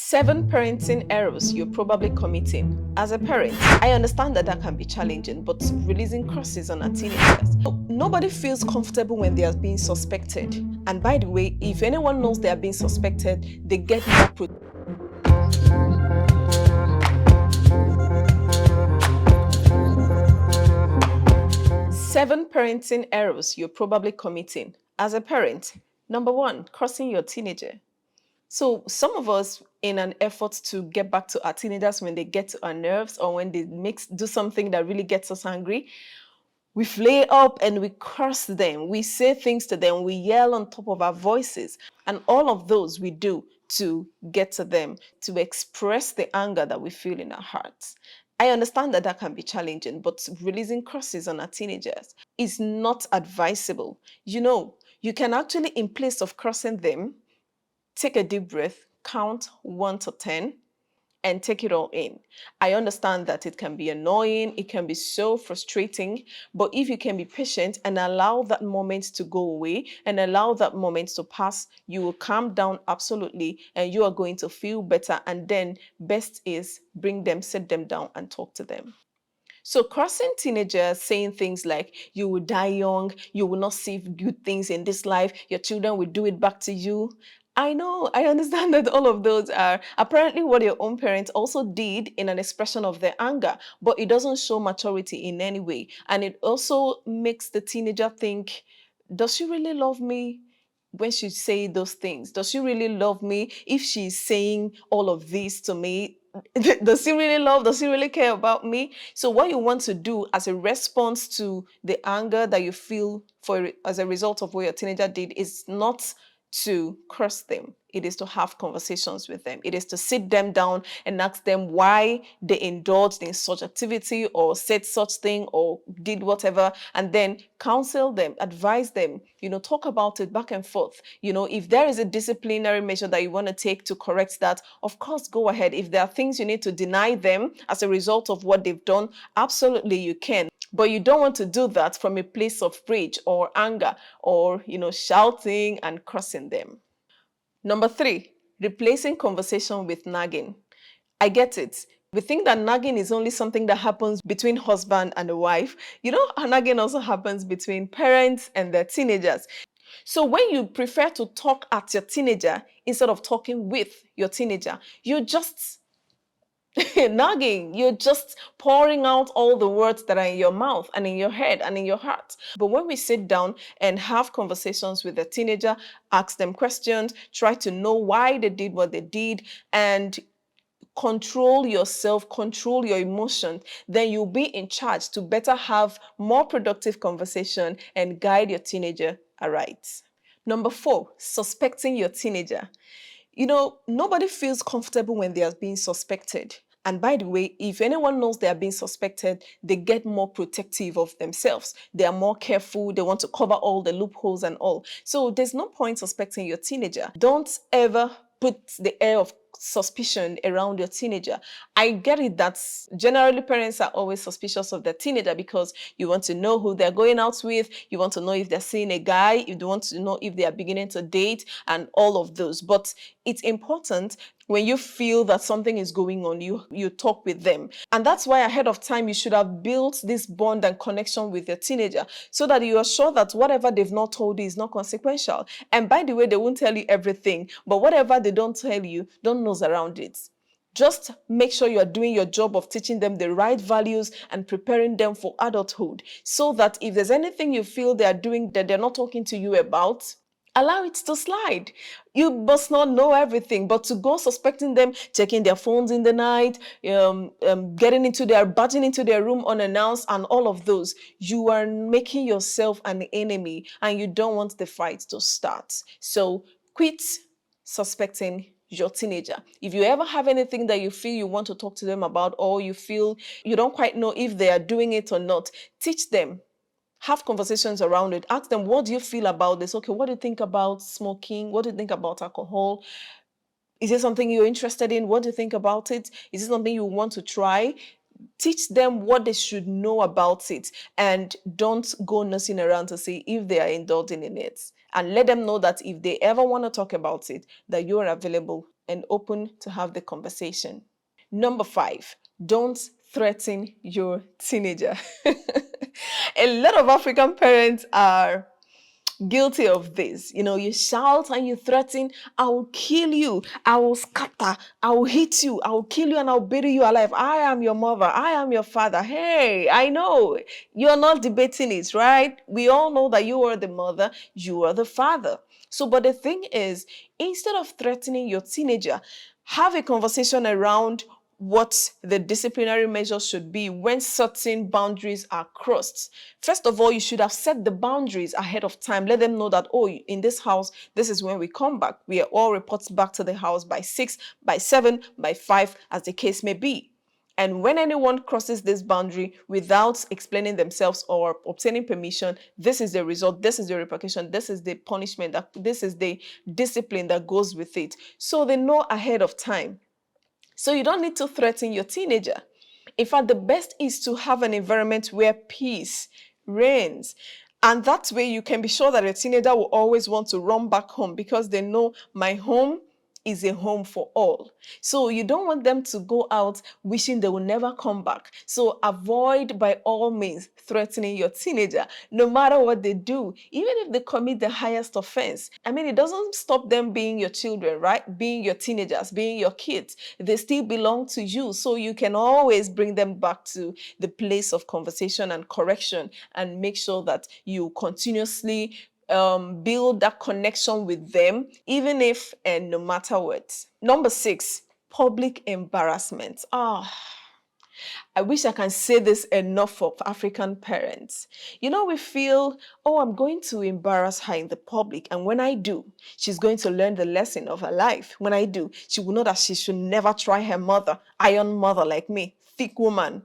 7 parenting errors you're probably committing. As a parent, I understand that can be challenging, but releasing crosses on our teenagers. Nobody feels comfortable when they are being suspected. And by the way, if anyone knows they are being suspected, they get more 7 parenting errors you're probably committing. As a parent, number one, crossing your teenager. So some of us, in an effort to get back to our teenagers when they get to our nerves or when they do something that really gets us angry, we flare up and we curse them. We say things to them. We yell on top of our voices. And all of those we do to get to them, to express the anger that we feel in our hearts. I understand that can be challenging, but releasing curses on our teenagers is not advisable. You can actually, in place of cursing them, take a deep breath, count 1 to 10, and take it all in. I understand that it can be annoying, it can be so frustrating, but if you can be patient and allow that moment to go away and allow that moment to pass, you will calm down absolutely and you are going to feel better. And then best is bring them, sit them down and talk to them. So crossing teenagers saying things like, you will die young, you will not see good things in this life, your children will do it back to you. I know, I understand that all of those are apparently what your own parents also did in an expression of their anger, but it doesn't show maturity in any way. And it also makes the teenager think, does she really love me? When she say those things, does she really love me if she's saying all of this to me? Does he really love, does he really care about me? So what you want to do as a response to the anger that you feel as a result of what your teenager did is not to curse them. It is to have conversations with them. It is to sit them down and ask them why they indulged in such activity or said such thing or did whatever, and then counsel them, advise them, talk about it back and forth. If there is a disciplinary measure that you want to take to correct that, of course, go ahead. If there are things you need to deny them as a result of what they've done, absolutely you can. But you don't want to do that from a place of rage or anger or, shouting and cursing them. Number 3, replacing conversation with nagging. I get it. We think that nagging is only something that happens between husband and a wife. Nagging also happens between parents and their teenagers. So when you prefer to talk at your teenager instead of talking with your teenager, you're just nagging. You're just pouring out all the words that are in your mouth and in your head and in your heart. But when we sit down and have conversations with a teenager, ask them questions, try to know why they did what they did, and control yourself, control your emotions, then you'll be in charge to better have more productive conversation and guide your teenager aright. Number 4, suspecting your teenager. Nobody feels comfortable when they are being suspected. And by the way, if anyone knows they are being suspected, they get more protective of themselves. They are more careful. They want to cover all the loopholes and all. So there's no point suspecting your teenager. Don't ever put the air of suspicion around your teenager. I get it that generally parents are always suspicious of their teenager because you want to know who they're going out with, you want to know if they're seeing a guy, you want to know if they are beginning to date and all of those. But it's important when you feel that something is going on, you talk with them. And that's why ahead of time, you should have built this bond and connection with your teenager so that you are sure that whatever they've not told you is not consequential. And by the way, they won't tell you everything, but whatever they don't tell you, don't nose around it. Just make sure you are doing your job of teaching them the right values and preparing them for adulthood so that if there's anything you feel they are doing that they're not talking to you about, allow it to slide. You must not know everything, but to go suspecting them, checking their phones in the night, barging into their room unannounced and all of those, you are making yourself an enemy and you don't want the fight to start. So quit suspecting your teenager. If you ever have anything that you feel you want to talk to them about or you feel you don't quite know if they are doing it or not, teach them. Have conversations around it. Ask them, what do you feel about this? Okay, what do you think about smoking? What do you think about alcohol? Is it something you're interested in? What do you think about it? Is it something you want to try? Teach them what they should know about it and don't go nursing around to see if they are indulging in it. And let them know that if they ever want to talk about it, that you are available and open to have the conversation. Number 5, don't threaten your teenager. A lot of African parents are guilty of this. You know, you shout and you threaten, I will kill you, I will scatter, I will hit you, I will kill you, and I'll bury you alive. I am your mother, I am your father. Hey, I know you're not debating it, right? We all know that you are the mother, you are the father. So, but the thing is, instead of threatening your teenager, have a conversation around what the disciplinary measures should be when certain boundaries are crossed. First of all, you should have set the boundaries ahead of time. Let them know that, oh, in this house, this is when we come back. We are all reports back to the house by 6, by 7, by 5, as the case may be. And when anyone crosses this boundary without explaining themselves or obtaining permission, this is the result, this is the repercussion, this is the punishment, this is the discipline that goes with it. So they know ahead of time. So you don't need to threaten your teenager. In fact, the best is to have an environment where peace reigns. And that way you can be sure that a teenager will always want to run back home because they know my home is a home for all. So you don't want them to go out wishing they will never come back. So avoid by all means threatening your teenager, no matter what they do, even if they commit the highest offense. I mean, it doesn't stop them being your children, right? Being your teenagers, being your kids. They still belong to you. So you can always bring them back to the place of conversation and correction and make sure that you continuously build that connection with them, even if and no matter what. Number 6, public embarrassment. I wish I can say this enough for African parents. You know, we feel, oh, I'm going to embarrass her in the public. And when I do, she's going to learn the lesson of her life. When I do, she will know that she should never try her mother, iron mother like me, thick woman.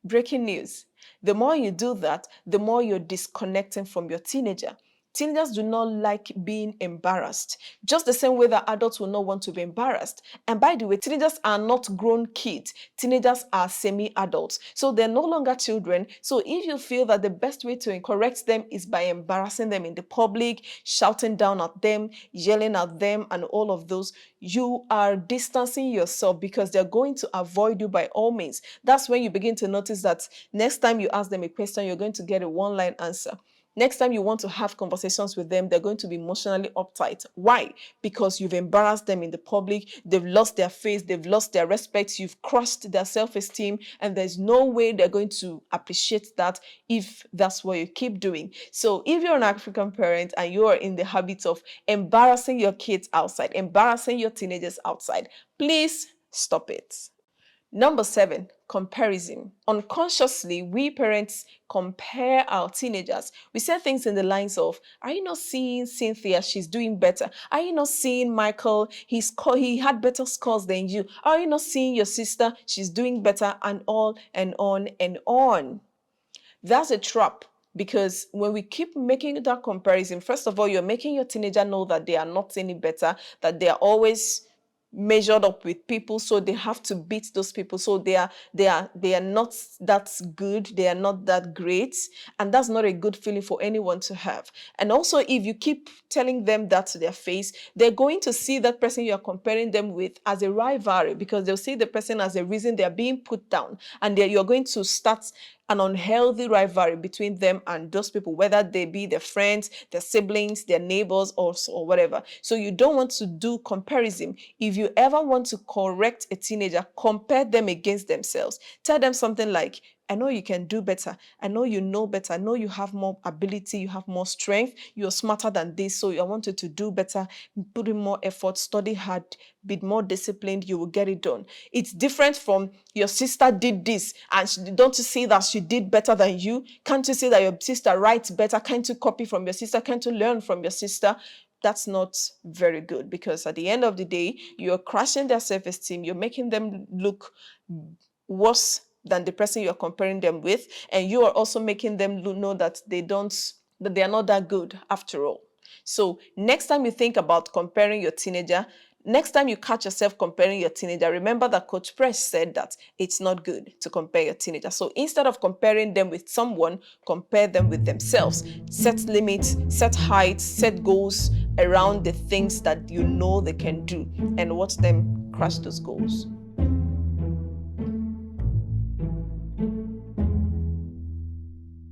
Breaking news. The more you do that, the more you're disconnecting from your teenager. Teenagers do not like being embarrassed, just the same way that adults will not want to be embarrassed. And by the way, teenagers are not grown kids. Teenagers are semi-adults. So they're no longer children. So if you feel that the best way to correct them is by embarrassing them in the public, shouting down at them, yelling at them, and all of those, you are distancing yourself because they're going to avoid you by all means. That's when you begin to notice that next time you ask them a question, you're going to get a one-line answer. Next time you want to have conversations with them, they're going to be emotionally uptight. Why? Because you've embarrassed them in the public, they've lost their face, they've lost their respect, you've crushed their self-esteem, and there's no way they're going to appreciate that if that's what you keep doing. So if you're an African parent and you are in the habit of embarrassing your kids outside, embarrassing your teenagers outside, please stop it. Number 7, comparison. Unconsciously, we parents compare our teenagers. We say things in the lines of, are you not seeing Cynthia? She's doing better. Are you not seeing Michael? He had better scores than you. Are you not seeing your sister? She's doing better, and all and on and on. That's a trap. Because when we keep making that comparison, first of all, you're making your teenager know that they are not any better, that they are always measured up with people, so they have to beat those people, so they are not that good, they are not that great, and that's not a good feeling for anyone to have. And also, if you keep telling them that to their face, they're going to see that person you are comparing them with as a rivalry, because they'll see the person as a reason they're being put down, and you're going to start an unhealthy rivalry between them and those people, whether they be their friends, their siblings, their neighbors, or whatever. So you don't want to do comparison. If you ever want to correct a teenager, compare them against themselves. Tell them something like, I know you can do better. I know you know better. I know you have more ability. You have more strength. You're smarter than this. So I want you to do better, put in more effort, study hard, be more disciplined. You will get it done. It's different from your sister did this. And don't you see that she did better than you? Can't you see that your sister writes better? Can't you copy from your sister? Can't you learn from your sister? That's not very good, because at the end of the day, you're crashing their self-esteem. You're making them look worse than the person you're comparing them with, and you are also making them know that they are not that good after all. So next time you think about comparing your teenager, Next time you catch yourself comparing your teenager, remember that Coach Press said that it's not good to compare your teenager. So instead of comparing them with someone, compare them with themselves. Set limits, set heights, set goals around the things that you know they can do, and watch them crush those goals.